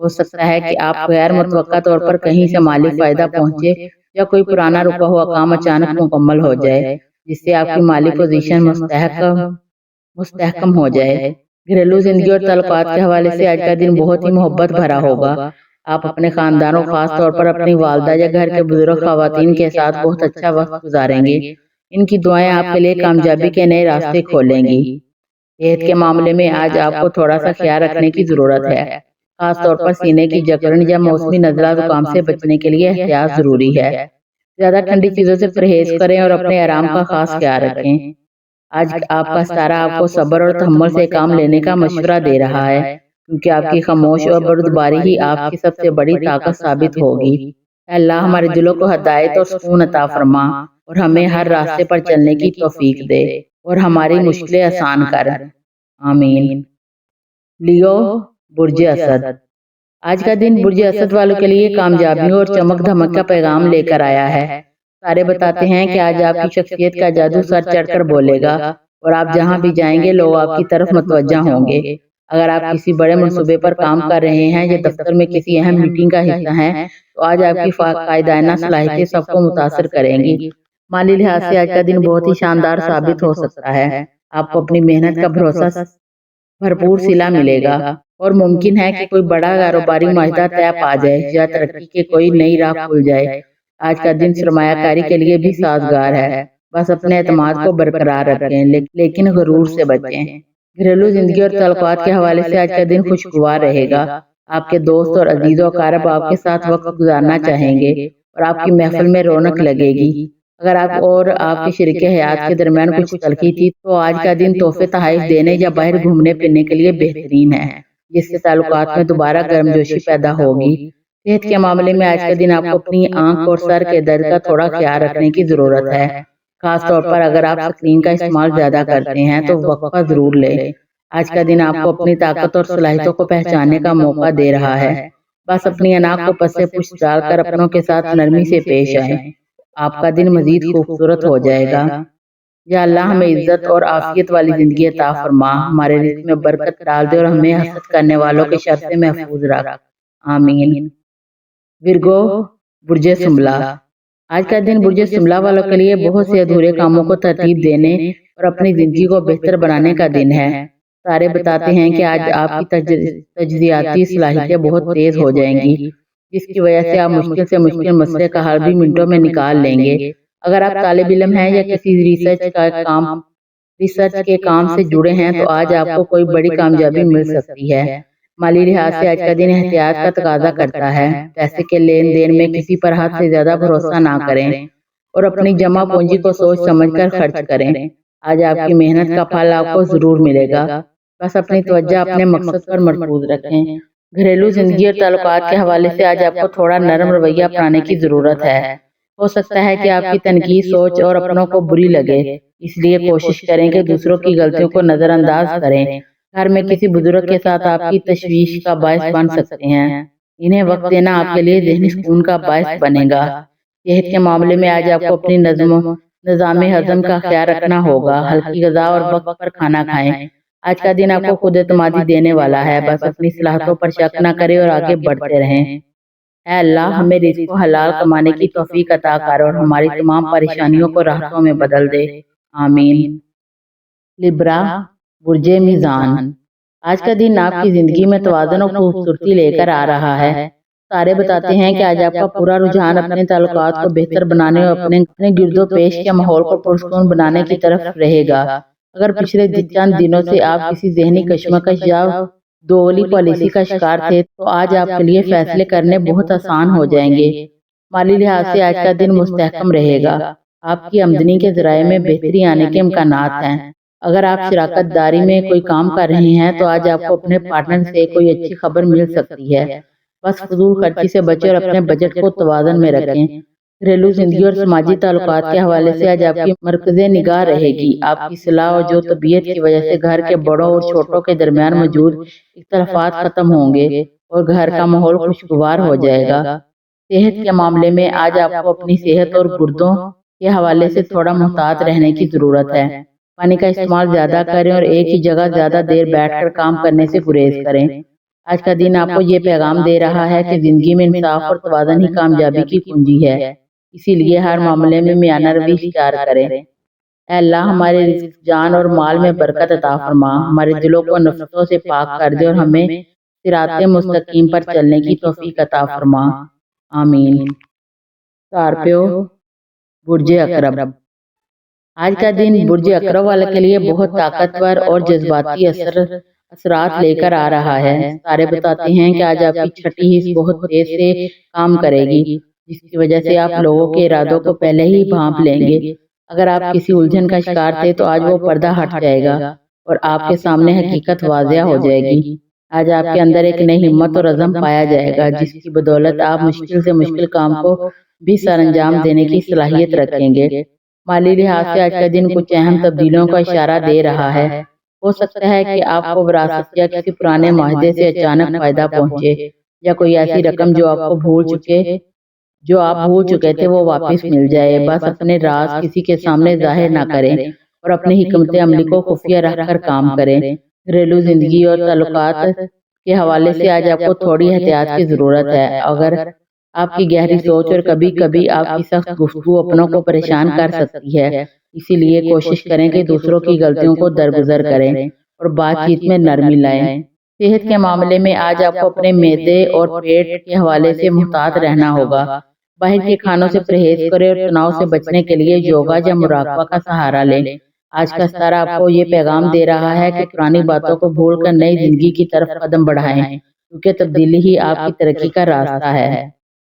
ہو سکتا ہے کہ آپ غیر متوقع طور پر کہیں سے مالی فائدہ پہنچے یا کوئی پرانا رکا ہوا کام اچانک مکمل ہو جائے، جس سے آپ کی مالی پوزیشن مستحکم ہو جائے۔ گھریلو زندگی اور تعلقات کے حوالے سے آج کا دن بہت ہی محبت بھرا ہوگا۔ آپ اپنے خاندانوں، خاص طور پر اپنی والدہ یا گھر کے بزرگ خواتین کے ساتھ بہت اچھا وقت گزاریں گے۔ ان کی دعائیں آپ کے لیے کامیابی کے نئے راستے کھولیں گی۔ صحت کے معاملے میں آج آپ کو تھوڑا سا خیال رکھنے کی ضرورت ہے، خاص طور پر سینے کی جکڑن یا موسمی نزلہ زکام سے بچنے کے لیے احتیاط ضروری ہے۔ زیادہ ٹھنڈی چیزوں سے پرہیز کریں اور اپنے آرام کا خاص خیال رکھیں۔ آج آپ کا ستارہ آپ کو صبر اور تحمل سے کام لینے کا مشورہ دے رہا ہے، کیونکہ آپ کی خاموش اور بردباری ہی آپ کی سب سے بڑی طاقت ثابت ہوگی۔ اے اللہ، ہمارے دلوں کو ہدایت اور سکون عطا فرما اور ہمیں ہر راستے پر چلنے کی توفیق دے اور ہماری مشکلیں آسان کر۔ آمین۔ لیو، برج اسد۔ آج کا دن برج اسد والوں کے لیے کامیابیوں اور چمک دھمک کا پیغام لے کر آیا ہے۔ سارے بتاتے ہیں کہ آج آپ کی شخصیت کا جادو سر چڑھ کر بولے گا اور آپ جہاں بھی جائیں گے لوگ آپ کی طرف متوجہ ہوں گے۔ اگر آپ کسی بڑے منصوبے پر کام کر رہے ہیں یا دفتر میں کسی اہم میٹنگ کا حصہ ہیں تو آج آپ کی قائدانہ صلاحیتیں سب کو متاثر کریں گی۔ مالی لحاظ سے آج کا دن بہت ہی شاندار ثابت ہو سکتا ہے۔ آپ کو اپنی محنت کا بھروسہ بھرپور صلہ ملے گا اور ممکن ہے کہ کوئی بڑا کاروباری معاہدہ طے پا جائے یا ترقی کی کوئی نئی راہ کھل جائے۔ آج کا دن سرمایہ کاری کے لیے بھی سازگار ہے، بس اپنے اعتماد کو برقرار رکھیں لیکن غرور سے بچیں۔ گھریلو زندگی اور تعلقات کے حوالے سے آج کا دن خوشگوار رہے گا۔ آپ کے دوست اور عزیز و اقارب آپ کے ساتھ وقت گزارنا چاہیں گے اور آپ کی محفل میں رونق لگے گی۔ اگر آپ اور آپ کے شریک حیات کے درمیان کچھ تلخی تھی تو آج کا دن تحفے تحائف دینے یا باہر گھومنے پھرنے کے لیے بہترین ہے، جس سے تعلقات میں دوبارہ گرمجوشی پیدا ہوگی۔ صحت کے معاملے میں آج کے دن آپ کو اپنی آنکھ اور سر کے درد کا تھوڑا خیال رکھنے کی ضرورت ہے، خاص طور پر اگر آپ اسکرین کا استعمال زیادہ کرتے ہیں تو وقفہ ضرور لیں۔ آج کا دن آپ کو اپنی طاقت اور صلاحیتوں کو پہچاننے کا موقع دے رہا ہے، بس اپنی اناخت کو پسے پشت ڈال کر اپنوں کے ساتھ نرمی سے پیش آئیں۔ آپ کا دن مزید خوبصورت ہو جائے گا۔ یا اللہ، ہمیں عزت اور عافیت والی زندگی عطا فرما، ہمارے رزق میں برکت ڈال دے اور ہمیں حسد کرنے والوں کے شر سے محفوظ رکھ۔ آمین۔ ورگو، برج شملہ۔ آج کا دن برج شملہ والوں کے لیے بہت سے ادھورے کاموں کو ترتیب دینے اور اپنی زندگی کو بہتر بنانے کا دن ہے۔ سارے بتاتے ہیں کہ آج آپ کی تجزیاتی صلاحیتیں بہت تیز ہو جائیں گی، جس کی وجہ سے آپ مشکل سے مشکل مسئلے کا حل بھی منٹوں میں نکال لیں گے۔ اگر آپ طالب علم ہیں یا کسی ریسرچ کے کام سے جڑے ہیں تو آج آپ کو کوئی بڑی کامیابی مل سکتی ہے۔ مالی لحاظ سے آج کا دن احتیاط کا تقاضا کرتا ہے۔ پیسے کے لین دین میں کسی پر حد سے زیادہ بھروسہ نہ کریں اور اپنی جمع پونجی کو سوچ سمجھ کر خرچ کریں۔ آج آپ کی محنت کا پھل آپ کو ضرور ملے گا، بس اپنی توجہ اپنے مقصد پر مرکوز رکھیں۔ گھریلو زندگی اور تعلقات کے حوالے سے آج آپ کو تھوڑا نرم رویہ اپنانے کی ضرورت ہے۔ ہو سکتا ہے کہ آپ کی تنقید سوچ اور اپنوں کو بری لگے، اس لیے کوشش کریں کہ دوسروں کی غلطیوں کو نظر انداز کریں۔ گھر میں کسی بزرگ کے ساتھ آپ کی تشویش کا باعث بن سکتے ہیں، انہیں وقت دینا آپ کے لیے ذہنی سکون کا باعث بنے گا۔ صحت کے معاملے میں آج آپ کو اپنی نظام ہضم کا خیال رکھنا ہوگا، ہلکی غذا اور وقت پر کھانا کھائیں۔ آج کا دن آپ کو خود اعتمادی دینے والا ہے، بس اپنی صلاحیتوں پر شک نہ کریں اور آگے بڑھتے رہیں۔ اے اللہ، ہمیں رزق کو حلال کمانے کی توفیق عطا کر اور ہماری تمام پریشانیوں کو راحتوں میں بدل دے۔ آمین۔ لبرا، برج میزان۔ آج کا دن آپ کی زندگی میں توازن اور خوبصورتی لے کر آ رہا ہے۔ سارے بتاتے ہیں کہ آج آپ کا پورا رجحان اپنے تعلقات کو بہتر بنانے اور اپنے گرد و پیش کے ماحول کو پرسکون بنانے کی طرف رہے گا۔ اگر پچھلے چند دنوں سے آپ کسی ذہنی کشمکش یا دوولی پالیسی کا شکار تھے تو آج آپ کے لیے فیصلے کرنے بہت آسان ہو جائیں گے۔ مالی لحاظ سے آج کا دن مستحکم رہے گا، آپ کی آمدنی کے ذرائع میں بہتری آنے کے امکانات ہیں۔ اگر آپ شراکت داری میں کوئی کام کر رہے ہیں تو آج آپ کو اپنے پارٹنر سے کوئی اچھی خبر مل سکتی ہے، بس فضول خرچی سے بچیں اور اپنے بجٹ کو توازن میں رکھیں۔ گھریلو زندگی اور سماجی تعلقات کے حوالے سے آج آپ کی مرکز نگاہ رہے گی۔ آپ کی صلاح اور جو طبیعت کی وجہ سے گھر کے بڑوں اور چھوٹوں کے درمیان موجود اختلافات ختم ہوں گے اور گھر کا ماحول خوشگوار ہو جائے گا۔ صحت کے معاملے میں آج آپ کو اپنی صحت اور گردوں کے حوالے سے تھوڑا محتاط رہنے کی ضرورت ہے۔ پانی کا استعمال زیادہ کریں اور ایک ہی جگہ زیادہ دیر بیٹھ کر کام کرنے سے گریز کریں۔ آج کا دن آپ کو یہ پیغام دے رہا ہے کہ زندگی میں انصاف اور توازن ہی کامیابی کی کنجی ہے، اسی لیے ہر معاملے میں میانہ روی اختیار کریں۔ اے اللہ، ہمارے رزق، جان اور مال میں برکت عطا فرما، ہمارے دلوں کو نفرتوں سے پاک کر دے اور ہمیں صراط مستقیم پر چلنے کی توفیق عطا فرما، آمین۔ اسکارپیو، برج اقرب۔ آج کا دن برج اقرب والے کے لیے بہت طاقتور اور جذباتی اثرات لے کر آ رہا ہے۔ ستارے بتاتے ہیں کہ آج آپ کی چھٹی حص بہت تیز سے کام کرے گی، جس کی وجہ سے آپ لوگوں کے ارادوں کو پہلے ہی بھانپ لیں گے۔ اگر آپ کسی الجھن کا شکار تھے تو آج وہ پردہ ہٹ جائے گا اور آپ کے سامنے حقیقت واضح ہو جائے گی۔ آج آپ کے اندر ایک نئی ہمت اور عزم پایا جائے گا، جس کی بدولت آپ مشکل سے مشکل کام کو بھی سر انجام دینے کی صلاحیت رکھیں گے۔ مالی لحاظ سے آج کا دن کچھ اہم تبدیلیوں کا اشارہ دے رہا ہے۔ ہو سکتا ہے کہ آپ کو وراثت یا کسی پرانے معاہدے سے اچانک فائدہ پہنچے، یا کوئی ایسی رقم جو آپ بھول چکے تھے وہ واپس مل جائے۔ بس اپنے راز کسی کے سامنے ظاہر نہ کریں اور اپنی حکمت عملی کو خفیہ رکھ کر کام کریں۔ گھریلو زندگی اور تعلقات کے حوالے سے آج آپ کو تھوڑی احتیاط کی ضرورت ہے۔ اگر آپ کی گہری سوچ اور کبھی کبھی آپ کی سخت گفتگو اپنوں کو پریشان کر سکتی ہے، اسی لیے کوشش کریں کہ دوسروں کی غلطیوں کو درگزر کریں اور بات چیت میں نرمی لائیں۔ صحت کے معاملے میں آج آپ کو اپنے معدے اور پیٹ کے حوالے سے محتاط رہنا ہوگا۔ باہر کے کھانوں سے پرہیز کریں اور تناؤ سے بچنے کے لیے یوگا یا مراقبہ کا سہارا لیں۔ آج کا ستارہ آپ کو یہ پیغام دے رہا ہے کہ پرانی باتوں کو بھول کر نئی زندگی کی طرف قدم بڑھائیں، کیونکہ تبدیلی ہی آپ کی ترقی کا راستہ ہے۔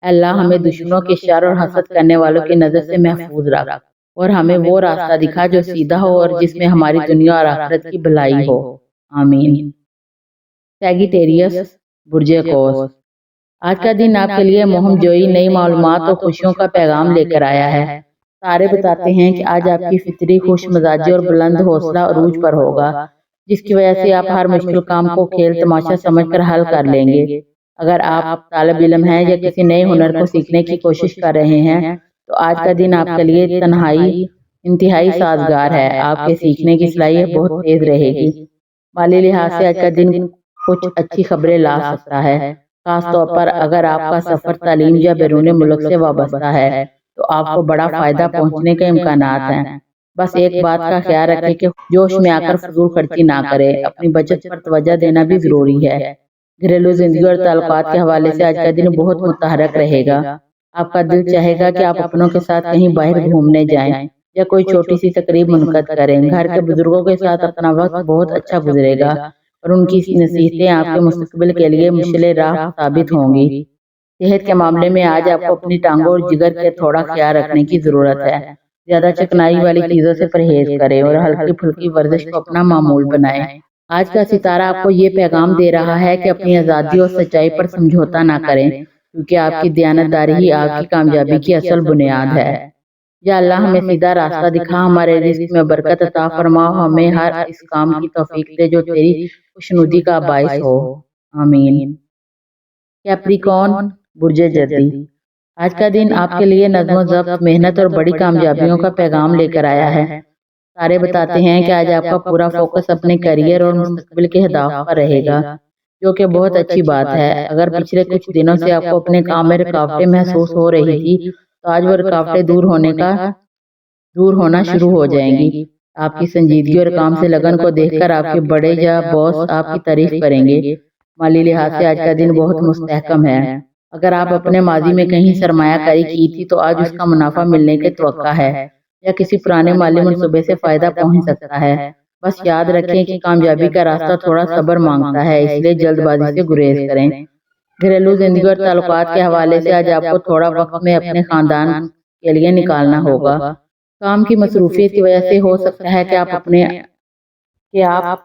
اللہ ہمیں دشمنوں کے شر اور حسد کرنے والوں کی نظر سے محفوظ رکھ، اور ہمیں وہ راستہ دکھا جو سیدھا ہو اور جس میں ہماری دنیا اور آخرت کی بھلائی ہو، آمین۔ سیگیٹیریس، برج قوس۔ آج کا دن آپ کے لیے مہم جوئی، نئی معلومات اور خوشیوں کا پیغام لے کر آیا ہے۔ ستارے بتاتے ہیں کہ آج آپ کی فطری خوش مزاجی اور بلند حوصلہ عروج پر ہوگا، جس کی وجہ سے آپ ہر مشکل کام کو کھیل تماشا سمجھ کر حل کر لیں گے۔ اگر آپ طالب علم ہیں یا کسی نئے ہنر کو سیکھنے کی کوشش کر رہے ہیں تو آج کا دن آپ کے لیے انتہائی سازگار ہے۔ آپ کے سیکھنے کی صلاحیت بہت تیز رہے گی۔ مالی لحاظ سے آج کا دن کچھ اچھی خبریں لا سکتا ہے، خاص طور پر اگر آپ کا سفر تعلیم یا بیرون ملک سے وابستہ ہے تو آپ کو بڑا فائدہ پہنچنے کے امکانات ہیں۔ بس ایک بات کا خیال رکھیں کہ جوش میں آ کر فضول خرچی نہ کریں، اپنی بچت پر توجہ دینا بھی ضروری ہے۔ گھریلو زندگی اور تعلقات کے حوالے سے آج کا دن بہت متحرک رہے گا۔ آپ کا دل چاہے گا کہ آپ اپنوں کے ساتھ کہیں باہر گھومنے جائیں یا کوئی چھوٹی سی تقریب منعقد کریں۔ گھر کے بزرگوں کے ساتھ اپنا وقت بہت اچھا گزرے گا اور ان کی نصیحتیں آپ کے مستقبل کے لیے مشعل راہ ثابت ہوں گی۔ صحت کے معاملے میں آج آپ کو اپنی ٹانگوں اور جگر کا تھوڑا خیال رکھنے کی ضرورت ہے۔ زیادہ چکنائی والی چیزوں سے پرہیز کریں اور ہلکی پھلکی ورزش کو اپنا معمول بنائیں۔ آج کا ستارہ آپ کو یہ پیغام دے رہا ہے کہ اپنی آزادی اور سچائی پر سمجھوتا نہ کریں، کیونکہ آپ کی دیانتداری ہی آپ کی کامیابی کی اصل بنیاد ہے۔ یا اللہ ہمیں سیدھا راستہ دکھا، ہمارے رزق میں برکت عطا فرما، ہمیں ہر اس کام کی توفیق دے جو تیری خوشنودی کا باعث ہو، آمین۔ کیپریکارن، برج جدی۔ آج کا دن آپ کے لیے نظم و ضبط، محنت اور بڑی کامیابیوں کا پیغام لے کر آیا ہے۔ ستارے بتاتے ہیں کہ آج آپ کا پورا فوکس اپنے کیریئر اور مستقبل کے اہداف پر رہے گا، جو کہ بہت اچھی بات ہے۔ اگر پچھلے کچھ دنوں سے آپ کو اپنے کام میں رکاوٹیں محسوس ہو رہی تھی تو آج وہ رکاوٹیں دور ہونا شروع ہو جائیں گی۔ آپ کی سنجیدگی اور کام سے لگن کو دیکھ کر آپ کے بڑے یا باس آپ کی تعریف کریں گے۔ مالی لحاظ سے آج کا دن بہت مستحکم ہے۔ اگر آپ اپنے ماضی میں کہیں سرمایہ کاری کی تھی تو آج اس کا منافع ملنے کی توقع ہے، یا کسی پرانے مالی منصوبے سے فائدہ پہنچ سکتا ہے۔ بس یاد رکھیں کہ کامیابی کا راستہ تھوڑا صبر مانگتا ہے، اس لیے جلد بازی سے گریز کریں۔ گھریلو زندگی اور تعلقات کے حوالے سے آج آپ کو تھوڑا وقت میں اپنے خاندان کے لیے نکالنا ہوگا۔ کام کی مصروفیت کی وجہ سے ہو سکتا ہے کہ آپ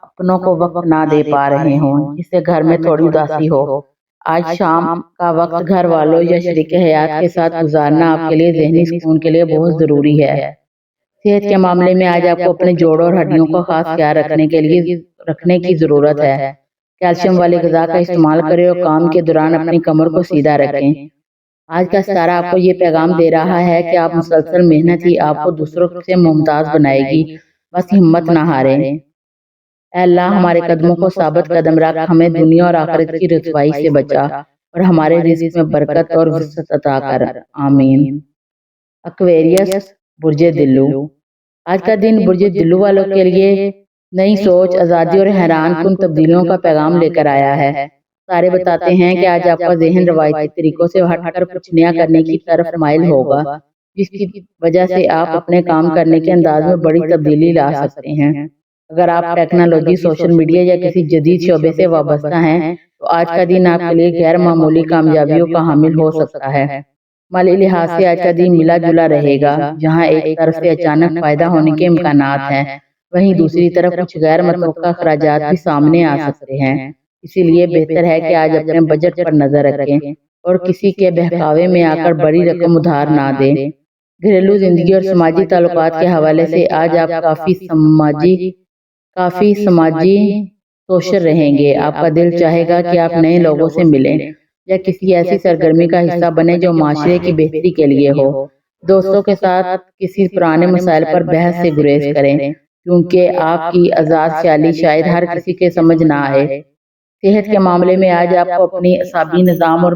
اپنوں کو وقت نہ دے پا رہے ہوں، جس سے گھر میں تھوڑی اداسی ہو۔ آج شام کا وقت گھر والوں یا شریک حیات کے ساتھ گزارنا آپ کے لیے ذہنی سکون کے لیے بہت ضروری ہے۔ صحت کے معاملے میں آج آپ کو اپنے جوڑوں اور ہڈیوں کا خاص خیال رکھنے کی ضرورت ہے۔ کیلشیم والی غذا کا استعمال کریں اور کام کے دوران اپنی کمر کو سیدھا رکھیں۔ آج کا ستارہ آپ کو یہ پیغام دے رہا ہے کہ آپ مسلسل محنت ہی آپ کو دوسروں سے ممتاز بنائے گی، بس ہمت نہ ہاریں۔ اے اللہ ہمارے قدموں کو ثابت قدم رکھ، ہمیں دنیا اور آخرت کی رسوائی سے بچا اور ہمارے رزق میں برکت اور وسعت عطا کر، آمین۔ ایکویریس برج دلو۔ آج کا دن برج دلو والوں کے لیے نئی سوچ، آزادی اور حیران کن تبدیلیوں کا پیغام لے کر آیا ہے۔ سارے بتاتے ہیں کہ آج آپ کا ذہن روایتی طریقوں سے ہٹ کر کچھ نیا کرنے کی طرف مائل ہوگا، جس کی وجہ سے آپ اپنے کام کرنے کے انداز میں بڑی تبدیلی لا سکتے ہیں۔ اگر آپ ٹیکنالوجی، سوشل میڈیا یا کسی جدید شعبے سے وابستہ ہیں تو آج کا دن آپ کے لیے غیر معمولی کامیابیوں کا حامل ہو سکتا ہے۔ مالی لحاظ سے آج کا دن ملا جلا رہے گا، جہاں ایک طرف سے اچانک فائدہ ہونے کے امکانات ہیں، وہیں دوسری طرف کچھ غیر متوقع اخراجات بھی سامنے آ سکتے ہیں۔ اسی لیے بہتر ہے کہ آج اپنے بجٹ پر نظر رکھیں اور کسی کے بہکاوے میں آ کر بڑی رقم ادھار نہ دیں۔ گھریلو زندگی اور سماجی تعلقات کے حوالے سے آج آپ کافی سماجی سوشل رہیں گے۔ آپ کا دل چاہے گا کہ آپ نئے لوگوں سے ملیں یا کسی ایسی سرگرمی کا حصہ بنے جو معاشرے کی بہتری کے لیے ہو۔ دوستوں کے ساتھ کسی پرانے مسائل پر بحث سے گریز کریں، کیونکہ آپ کی آزاد خیالی شاید ہر کسی کے سمجھ نہ آئے۔ صحت کے معاملے میں آج آپ کو اپنی اعصابی نظام اور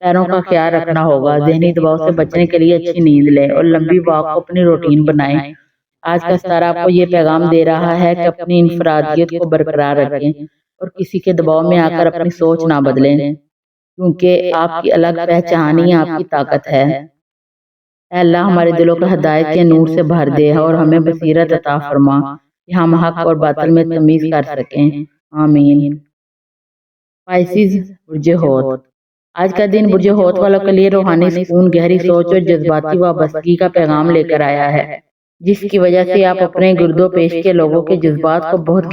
پیروں کا خیال رکھنا ہوگا۔ ذہنی دباؤ سے بچنے کے لیے اچھی نیند لیں اور لمبی واک کو اپنی روٹین بنائیں۔ آج کا ستارہ آپ کو یہ پیغام دے رہا ہے کہ اپنی انفرادیت کو برقرار رکھیں اور کسی کے دباؤ میں آ کر اپنی سوچ نہ بدلیں، کیونکہ آپ کی الگ پہچان ہی آپ کی طاقت ہے۔ اے اللہ ہمارے دلوں کو ہدایت کے نور سے بھر دے اور ہمیں بصیرت عطا فرما کہ ہم حق اور باطل میں تمیز کر سکیں، آمین۔ پائسیز برج ہوت۔ آج کا دن برج ہوت والوں کے لیے روحانی سکون، گہری سوچ اور جذباتی وابستگی کا پیغام لے کر آیا ہے، جس کی وجہ سے آپ اپنے گرد و پیش کے لوگوں کے جذبات کو بہت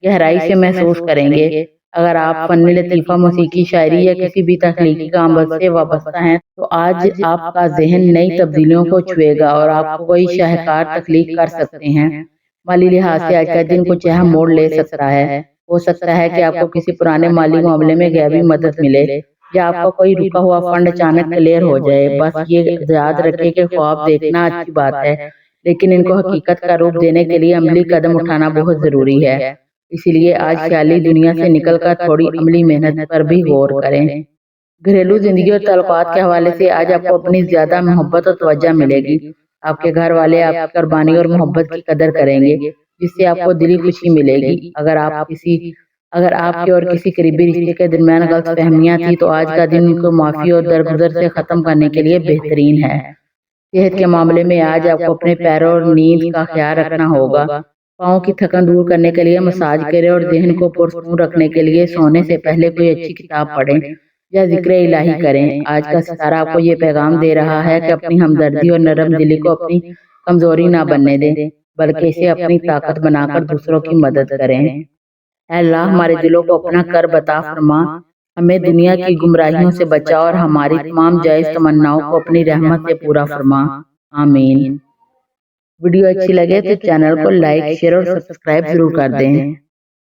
گہرائی سے محسوس کریں گے۔ اگر آپ فن لطیفہ، موسیقی، شاعری یا کسی بھی تخلیقی کام سے وابستہ ہیں تو آج آپ کا ذہن نئی تبدیلیوں کو چھوئے گا اور آپ کوئی شاہکار تخلیق کر سکتے ہیں۔ مالی لحاظ سے آج کا دن کچھ اہم موڑ لے سکتا ہے۔ ہو سکتا ہے کہ آپ کو کسی پرانے مالی معاملے میں غیبی مدد ملے یا آپ کا کوئی رکا ہوا فنڈ اچانک کلیئر ہو جائے۔ بس یہ یاد رکھیں کہ خواب دیکھنا اچھی بات ہے، لیکن ان کو حقیقت کا روپ دینے کے لیے عملی قدم اٹھانا بہت ضروری ہے۔ اسی لیے آج خیالی دنیا سے نکل کر تھوڑی عملی محنت پر بھی غور کریں۔ گھریلو زندگی اور تعلقات کے حوالے سے آج آپ کو اپنی زیادہ محبت اور توجہ ملے گی۔ آپ کے گھر والے آپ کی قربانی اور محبت کی قدر کریں گے، جس سے آپ کو دلی خوشی ملے گی۔ اگر آپ کے اور کسی قریبی رشتے کے درمیان غلط فہمیاں تھی تو آج کا دن ان کو معافی اور درگزر سے ختم کرنے کے لیے بہترین ہے۔ صحت کے معاملے میں آج آپ کو اپنے پیروں اور نیند کا خیال رکھنا ہوگا۔ پاؤں کی تھکن دور کرنے کے لیے مساج کریں اور ذہن کو پرسکون رکھنے کے لیے سونے سے پہلے کوئی اچھی کتاب پڑھیں یا ذکر الہی کریں۔ آج کا ستارہ آپ کو یہ پیغام دے رہا ہے کہ اپنی ہمدردی اور نرم دلی کو اپنی کمزوری نہ بننے دیں، بلکہ اسے اپنی طاقت بنا کر دوسروں کی مدد کریں۔ اے اللہ ہمارے دلوں کو اپنا کرب عطا فرما، ہمیں دنیا کی گمراہیوں سے بچا اور ہماری تمام جائز تمناؤں کو اپنی رحمت سے پورا فرما، آمین۔ ویڈیو اچھی لگے تو چینل کو لائک، شیئر اور سبسکرائب ضرور کر دیں۔